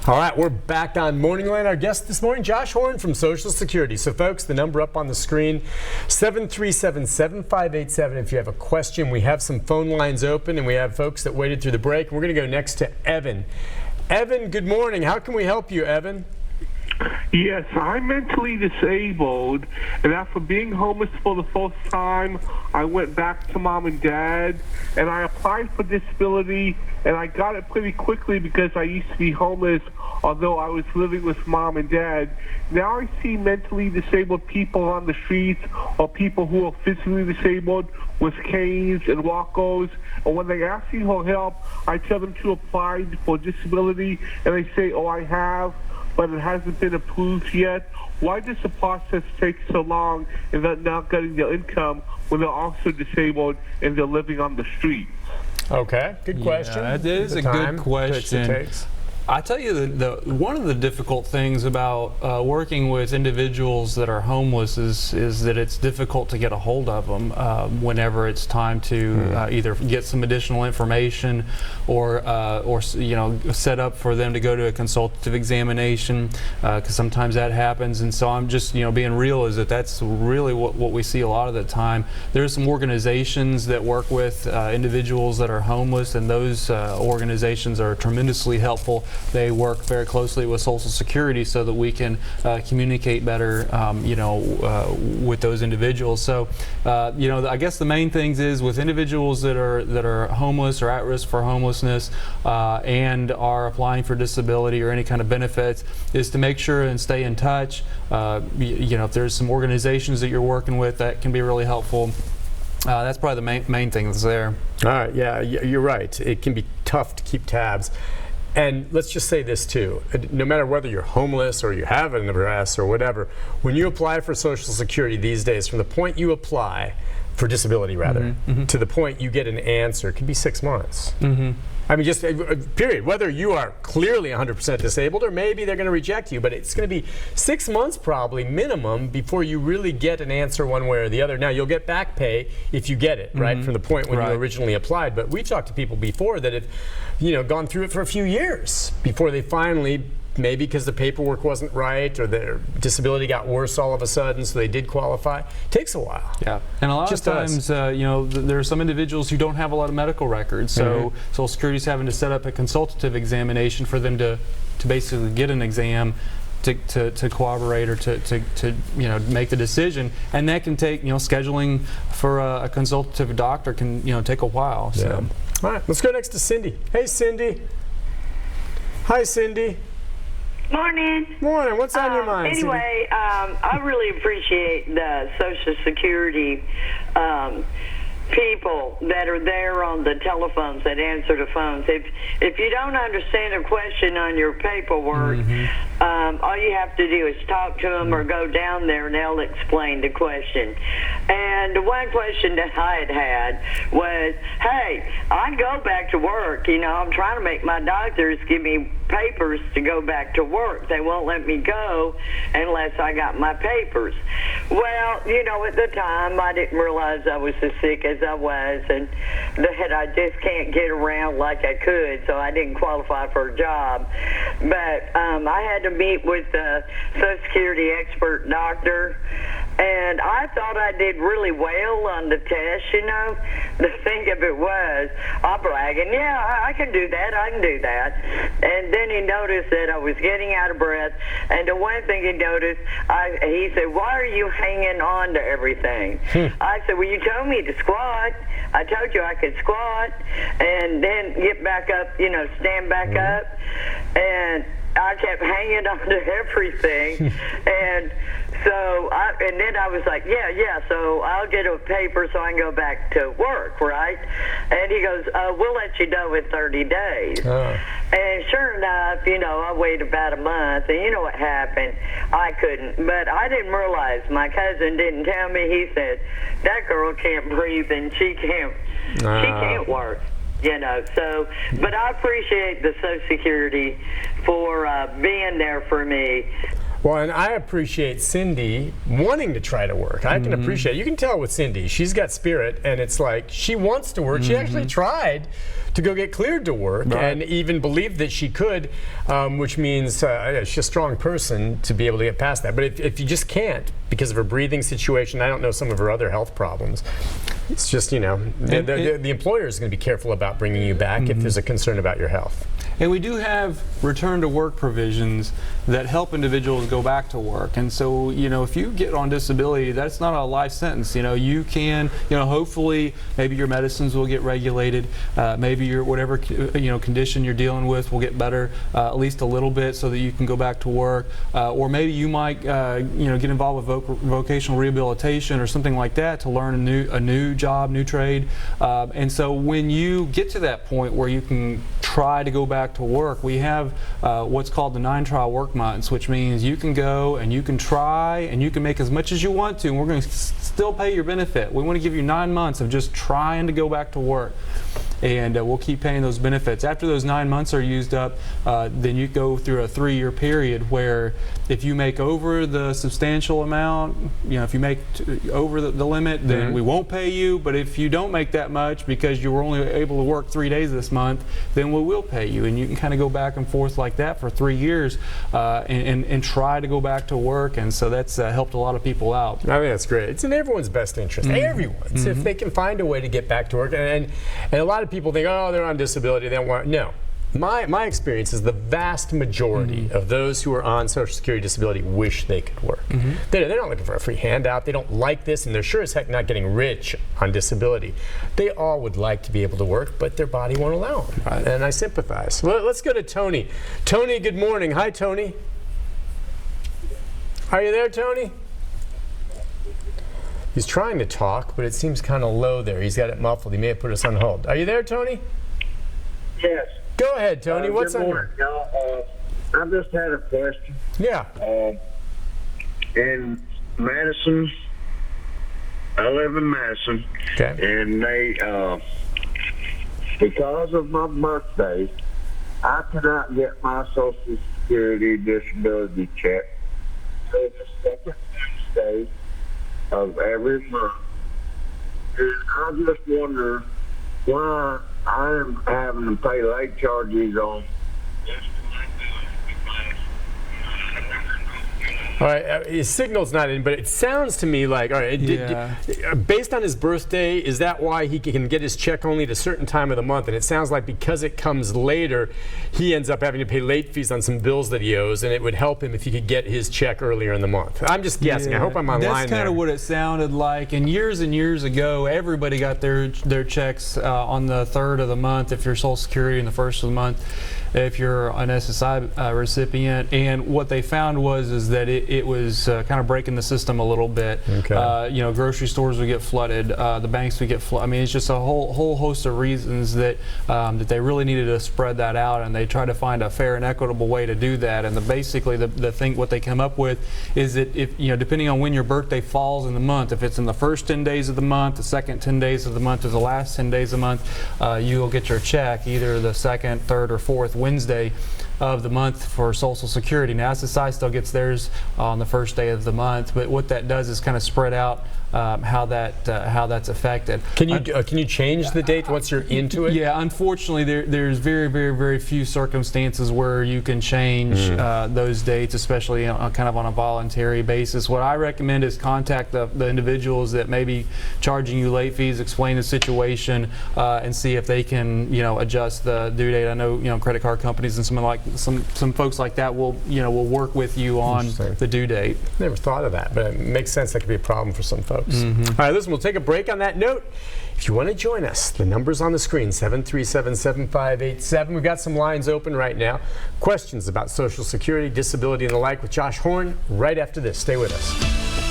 All right, we're back on MorningLine. Our guest this morning, Josh Horn from Social Security. So, folks, the number up on the screen, 737-7587. If you have a question, we have some phone lines open, and we have folks that waited through the break. We're going to go next to Evan. Evan, good morning. How can we help you, Evan? Yes, I'm mentally disabled, and after being homeless for the first time, I went back to mom and dad, and I applied for disability, and I got it pretty quickly because I used to be homeless, although I was living with mom and dad. Now I see mentally disabled people on the streets, or people who are physically disabled with canes and walkers, and when they ask me for help, I tell them to apply for disability, and they say, oh, I have, but it hasn't been approved yet. Why does the process take so long and they're not getting their income when they're also disabled and they're living on the street? Okay, good question. That is a good question. I tell you, one of the difficult things about working with individuals that are homeless is that it's difficult to get a hold of them whenever it's time to either get some additional information or set up for them to go to a consultative examination, because sometimes that happens. And so I'm just being real, is that's really what we see a lot of the time. There's some organizations that work with individuals that are homeless, and those organizations are tremendously helpful. They work very closely with Social Security so that we can communicate better, with those individuals. So, I guess the main things is with individuals that are homeless or at risk for homelessness and are applying for disability or any kind of benefits, is to make sure and stay in touch. If there's some organizations that you're working with, that can be really helpful. That's probably the main thing that's there. All right, yeah, you're right. It can be tough to keep tabs. And let's just say this too, no matter whether you're homeless or you have an address or whatever, when you apply for Social Security these days, from the point you apply for disability to the point you get an answer, it could be 6 months. I mean, just period. Whether you are clearly 100% disabled, or maybe they're going to reject you, but it's going to be 6 months probably minimum before you really get an answer one way or the other. Now, you'll get back pay if you get it, right, from the point when you originally applied. But we've talked to people before that have, gone through it for a few years before they finally, maybe because the paperwork wasn't right or their disability got worse all of a sudden, so they did qualify. It takes a while. Yeah, and a lot of times, there are some individuals who don't have a lot of medical records, so Social Security's having to set up a consultative examination for them to basically get an exam to corroborate or to make the decision, and that can take scheduling for a consultative doctor can take a while. So. Yeah. All right, let's go next to Cindy. Hey, Cindy. Hi, Cindy. Morning. Morning. What's on your mind? Anyway, I really appreciate the Social Security people that are there on the telephones that answer the phones. If you don't understand a question on your paperwork, all you have to do is talk to them or go down there and they'll explain the question. And the one question that I had was, hey, I go back to work. I'm trying to make my doctors give me papers to go back to work. They won't let me go unless I got my papers. Well, at the time I didn't realize I was as sick as I was, and that I just can't get around like I could, so I didn't qualify for a job. But I had to meet with the Social Security expert doctor, and I thought I did really well on the test. The thing of it was, I'm bragging, yeah, I can do that, I can do that. And then he noticed that I was getting out of breath, and the one thing he noticed, he said, why are you hanging on to everything? I said, well, you told me to squat. I told you I could squat and then get back up, stand back up. And I kept hanging on to everything. And so, then I was like, yeah, so I'll get a paper so I can go back to work, right? And he goes, we'll let you know in 30 days. And sure enough, I waited about a month, and you know what happened? I couldn't, but I didn't realize. My cousin didn't tell me. He said, that girl can't breathe and she can't work. So, but I appreciate the Social Security for being there for me. Well, and I appreciate Cindy wanting to try to work. I can appreciate it. You can tell with Cindy, she's got spirit, and it's like she wants to work. She actually tried to go get cleared to work and even believed that she could, which means she's a strong person to be able to get past that. But if you just can't because of her breathing situation, I don't know some of her other health problems. It's just, you know, the employer is going to be careful about bringing you back if there's a concern about your health. And we do have return to work provisions that help individuals go back to work. And so, you know, if you get on disability, that's not a life sentence. You know, you can, you know, hopefully maybe your medicines will get regulated. Maybe your whatever, you know, condition you're dealing with will get better at least a little bit so that you can go back to work. Or maybe you might, you know, get involved with vocational rehabilitation or something like that to learn a new job, new trade. And so when you get to that point where you can try to go back to work, we have what's called the 9 trial work months, which means you can go and you can try and you can make as much as you want to, and we're going to still pay your benefit. We want to give you 9 months of just trying to go back to work, and we'll keep paying those benefits. After those 9 months are used up, then you go through a 3-year period where if you make over the substantial amount, you know, if you make over the limit, then we won't pay you. But if you don't make that much because you were only able to work 3 days this month, then we will pay you. And you can kind of go back and forth like that for 3 years and try to go back to work. And so that's helped a lot of people out. I think that's great. It's in everyone's best interest. Everyone's. If they can find a way to get back to work. And a lot of people think, oh, they're on disability, they don't want. No. My experience is the vast majority of those who are on Social Security disability wish they could work. They're not looking for a free handout. They don't like this, and they're sure as heck not getting rich on disability. They all would like to be able to work, but their body won't allow them. Right. And I sympathize. Well, let's go to Tony. Tony, good morning. Hi, Tony. Are you there, Tony? He's trying to talk, but it seems kind of low there. He's got it muffled. He may have put us on hold. Are you there, Tony? Yes. Go ahead, Tony. What's on your... I just had a question. Yeah. In Madison, I live in Madison. Okay. And they, because of my birthday, I cannot get my Social Security disability check until the second Wednesday of every month. And I just wonder why I am having to pay late charges on this. All right, his signal's not in, but it sounds to me like, all right, based on his birthday, is that why he can get his check only at a certain time of the month? And it sounds like because it comes later, he ends up having to pay late fees on some bills that he owes, and it would help him if he could get his check earlier in the month. I'm just guessing. I hope I'm online there. That's kind of what it sounded like. And years ago, everybody got their checks on the 3rd of the month if you're Social Security, and the 1st of the month if you're an SSI recipient. And what they found was that it was kind of breaking the system a little bit. Okay. You know, grocery stores would get flooded, the banks would get flooded. I mean, it's just a whole host of reasons that that they really needed to spread that out, and they tried to find a fair and equitable way to do that. And basically the thing what they come up with is that if, you know, depending on when your birthday falls in the month, if it's in the first 10 days of the month, the second 10 days of the month, or the last 10 days of the month, you'll get your check either the 2nd, 3rd, or 4th Wednesday of the month for Social Security. Now, SSI still gets theirs on the 1st day of the month, but what that does is kind of spread out how that's affected. Can you change the date once you're into it? Yeah, unfortunately, there's very few circumstances where you can change those dates, especially kind of on a voluntary basis. What I recommend is contact the individuals that may be charging you late fees, explain the situation, and see if they can, you know, adjust the due date. I know, you know, credit card companies and some folks like that will work with you on the due date. Never thought of that, but it makes sense that could be a problem for some folks. All right, listen, we'll take a break on that note. If you want to join us, the number's on the screen, 737-7587. We've got some lines open right now. Questions about Social Security, disability, and the like with Josh Horn right after this. Stay with us.